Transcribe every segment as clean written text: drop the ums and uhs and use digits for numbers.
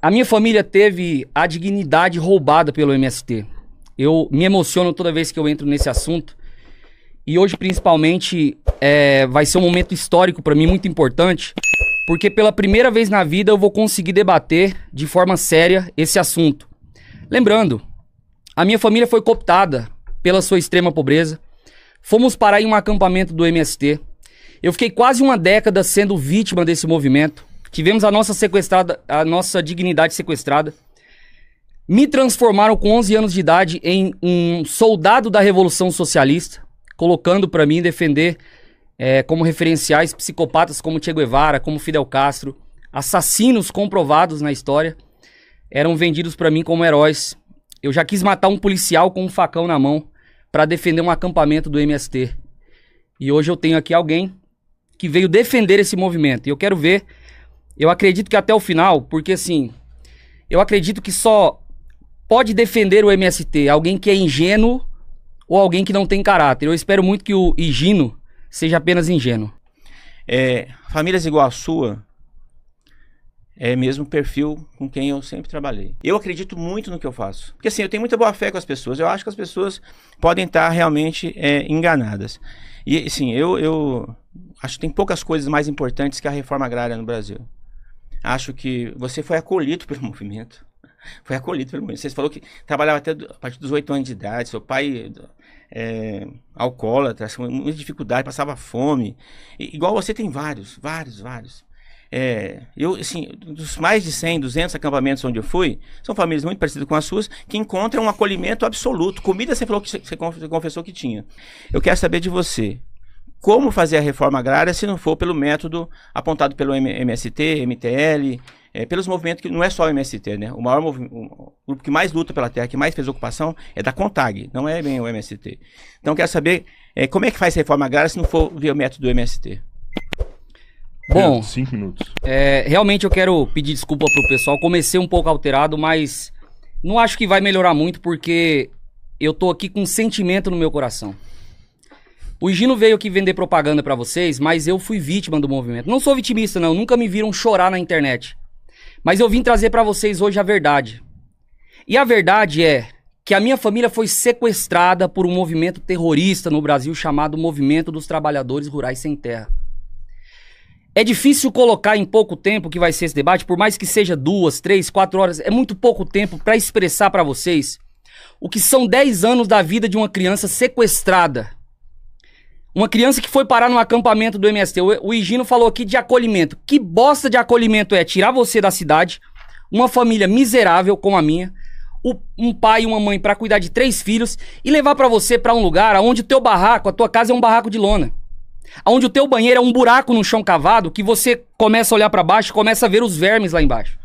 A minha família teve a dignidade roubada pelo MST. Eu me emociono toda vez que eu entro nesse assunto. E hoje, principalmente, vai ser um momento histórico para mim, muito importante, porque pela primeira vez na vida eu vou conseguir debater de forma séria esse assunto. Lembrando, a minha família foi cooptada pela sua extrema pobreza. Fomos parar em um acampamento do MST. Eu fiquei quase uma década sendo vítima desse movimento. Tivemos a nossa dignidade sequestrada. Me transformaram com 11 anos de idade em um soldado da Revolução Socialista, colocando para mim defender como referenciais psicopatas como Che Guevara, como Fidel Castro, assassinos comprovados na história, eram vendidos para mim como heróis. Eu já quis matar um policial com um facão na mão para defender um acampamento do MST. E hoje eu tenho aqui alguém que veio defender esse movimento. E eu quero ver, eu acredito que até o final, porque assim, eu acredito que só pode defender o MST alguém que é ingênuo ou alguém que não tem caráter. Eu espero muito que o Higino seja apenas ingênuo. Famílias igual a sua é mesmo perfil com quem eu sempre trabalhei. Eu acredito muito no que eu faço. Porque assim, eu tenho muita boa fé com as pessoas. Eu acho que as pessoas podem estar realmente enganadas. E assim, eu acho que tem poucas coisas mais importantes que a reforma agrária no Brasil. Acho que você foi acolhido pelo movimento. Foi acolhido pelo movimento. Você falou que trabalhava até a partir dos 8 anos de idade. Seu pai alcoólatra, muita dificuldade, passava fome. Igual você tem vários. Eu, assim, dos mais de 100, 200 acampamentos onde eu fui, são famílias muito parecidas com as suas, que encontram um acolhimento absoluto. Comida você falou que você confessou que tinha. Eu quero saber de você. Como fazer a reforma agrária se não for pelo método apontado pelo MST, MTL, pelos movimentos que não é só o MST, né? O grupo que mais luta pela terra, que mais fez ocupação é da CONTAG, não é bem o MST. Então eu quero saber como é que faz a reforma agrária se não for via o método do MST. Bom, 5 minutos. Realmente eu quero pedir desculpa pro pessoal. Comecei um pouco alterado, mas não acho que vai melhorar muito porque eu tô aqui com um sentimento no meu coração. O Higino veio aqui vender propaganda pra vocês, mas eu fui vítima do movimento. Não sou vitimista, não. Nunca me viram chorar na internet. Mas eu vim trazer pra vocês hoje a verdade. E a verdade é que a minha família foi sequestrada por um movimento terrorista no Brasil chamado Movimento dos Trabalhadores Rurais Sem Terra. É difícil colocar em pouco tempo que vai ser esse debate, por mais que seja 2, 3, 4 horas, é muito pouco tempo pra expressar pra vocês o que são 10 anos da vida de uma criança sequestrada. Uma criança que foi parar no acampamento do MST. O Higino falou aqui de acolhimento. Que bosta de acolhimento é tirar você da cidade, uma família miserável como a minha, um pai e uma mãe pra cuidar de 3 filhos e levar pra você pra um lugar onde o teu barraco, a tua casa é um barraco de lona. Onde o teu banheiro é um buraco no chão cavado que você começa a olhar pra baixo e começa a ver os vermes lá embaixo.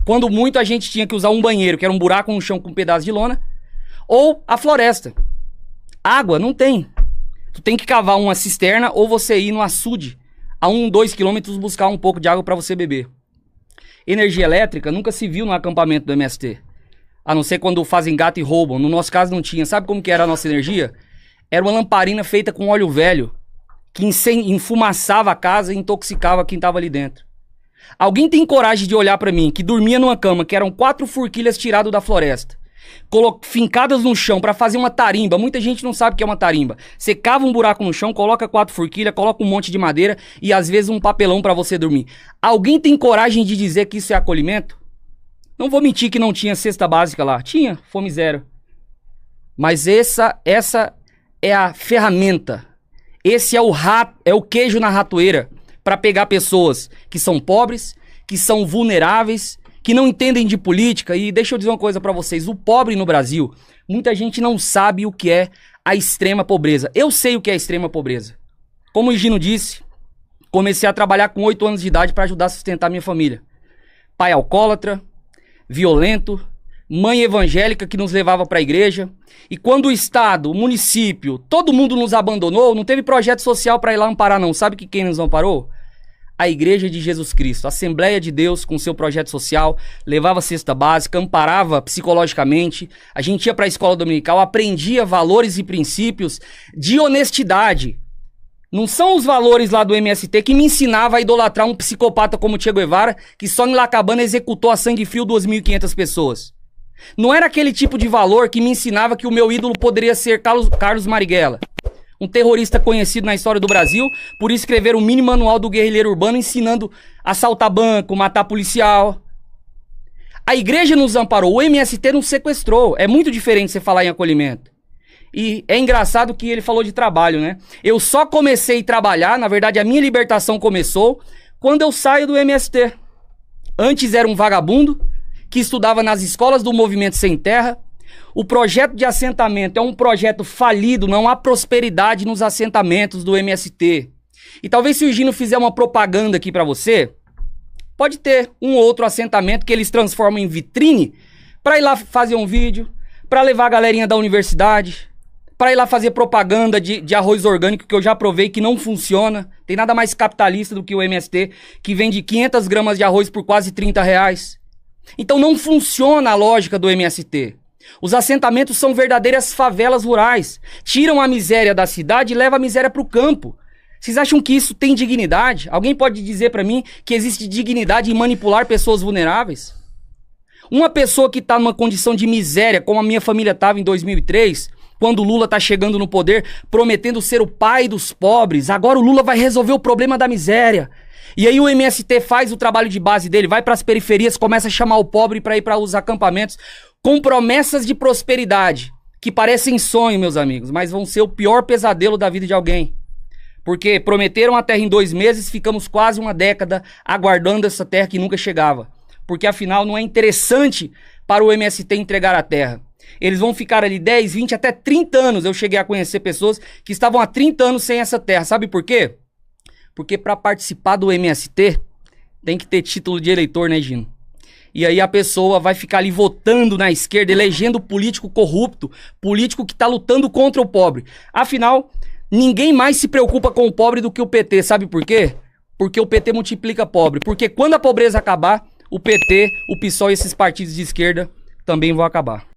Quando muito a gente tinha que usar um banheiro, que era um buraco no chão com um pedaço de lona, ou a floresta. Água não tem. Tu tem que cavar uma cisterna ou você ir no açude a 1, 2 quilômetros buscar um pouco de água pra você beber. Energia elétrica nunca se viu no acampamento do MST. A não ser quando fazem gato e roubam. No nosso caso não tinha. Sabe como que era a nossa energia? Era uma lamparina feita com óleo velho que enfumaçava a casa e intoxicava quem tava ali dentro. Alguém tem coragem de olhar pra mim que dormia numa cama que eram 4 forquilhas tiradas da floresta, fincadas no chão pra fazer uma tarimba? Muita gente não sabe o que é uma tarimba. Você cava um buraco no chão, coloca 4 forquilhas, coloca um monte de madeira e às vezes um papelão pra você dormir. Alguém tem coragem de dizer que isso é acolhimento? Não vou mentir que não tinha cesta básica lá. Tinha, fome zero. Mas essa é a ferramenta. Esse é o queijo na ratoeira pra pegar pessoas que são pobres, que são vulneráveis, que não entendem de política. E deixa eu dizer uma coisa pra vocês. O pobre no Brasil, muita gente não sabe o que é a extrema pobreza. Eu sei o que é a extrema pobreza. Como o Higino disse, comecei a trabalhar com 8 anos de idade pra ajudar a sustentar minha família. Pai alcoólatra, violento, mãe evangélica que nos levava pra igreja. E quando o Estado, o município, todo mundo nos abandonou, não teve projeto social pra ir lá amparar não. Sabe que quem nos amparou? A Igreja de Jesus Cristo, a Assembleia de Deus com seu projeto social, levava cesta básica, amparava psicologicamente, a gente ia para a escola dominical, aprendia valores e princípios de honestidade. Não são os valores lá do MST que me ensinava a idolatrar um psicopata como Che Guevara, que só em Lacabana executou a sangue frio 2.500 pessoas. Não era aquele tipo de valor que me ensinava que o meu ídolo poderia ser Carlos Marighella, um terrorista conhecido na história do Brasil por escrever o mini manual do guerrilheiro urbano ensinando a assaltar banco, matar policial. A igreja nos amparou, o MST nos sequestrou. É muito diferente você falar em acolhimento. E é engraçado que ele falou de trabalho, né? Eu só comecei a trabalhar, na verdade a minha libertação começou quando eu saio do MST. Antes era um vagabundo que estudava nas escolas do Movimento Sem Terra. O projeto de assentamento é um projeto falido, não há prosperidade nos assentamentos do MST. E talvez se o Gino fizer uma propaganda aqui pra você, pode ter um outro assentamento que eles transformam em vitrine pra ir lá fazer um vídeo, pra levar a galerinha da universidade, pra ir lá fazer propaganda de arroz orgânico que eu já provei que não funciona. Tem nada mais capitalista do que o MST, que vende 500 gramas de arroz por quase R$30. Então não funciona a lógica do MST. Os assentamentos são verdadeiras favelas rurais. Tiram a miséria da cidade e levam a miséria pro campo. Vocês acham que isso tem dignidade? Alguém pode dizer pra mim que existe dignidade em manipular pessoas vulneráveis? Uma pessoa que tá numa condição de miséria, como a minha família tava em 2003, quando o Lula tá chegando no poder, prometendo ser o pai dos pobres, agora o Lula vai resolver o problema da miséria. E aí o MST faz o trabalho de base dele, vai pras periferias, começa a chamar o pobre pra ir para os acampamentos, com promessas de prosperidade, que parecem sonho, meus amigos, mas vão ser o pior pesadelo da vida de alguém. Porque prometeram a terra em 2 meses, ficamos quase uma década aguardando essa terra que nunca chegava. Porque afinal não é interessante para o MST entregar a terra. Eles vão ficar ali 10, 20, até 30 anos. Eu cheguei a conhecer pessoas que estavam há 30 anos sem essa terra. Sabe por quê? Porque para participar do MST tem que ter título de eleitor, né, Gino? E aí a pessoa vai ficar ali votando na esquerda, elegendo político corrupto, político que tá lutando contra o pobre. Afinal, ninguém mais se preocupa com o pobre do que o PT. Sabe por quê? Porque o PT multiplica pobre. Porque quando a pobreza acabar, o PT, o PSOL e esses partidos de esquerda também vão acabar.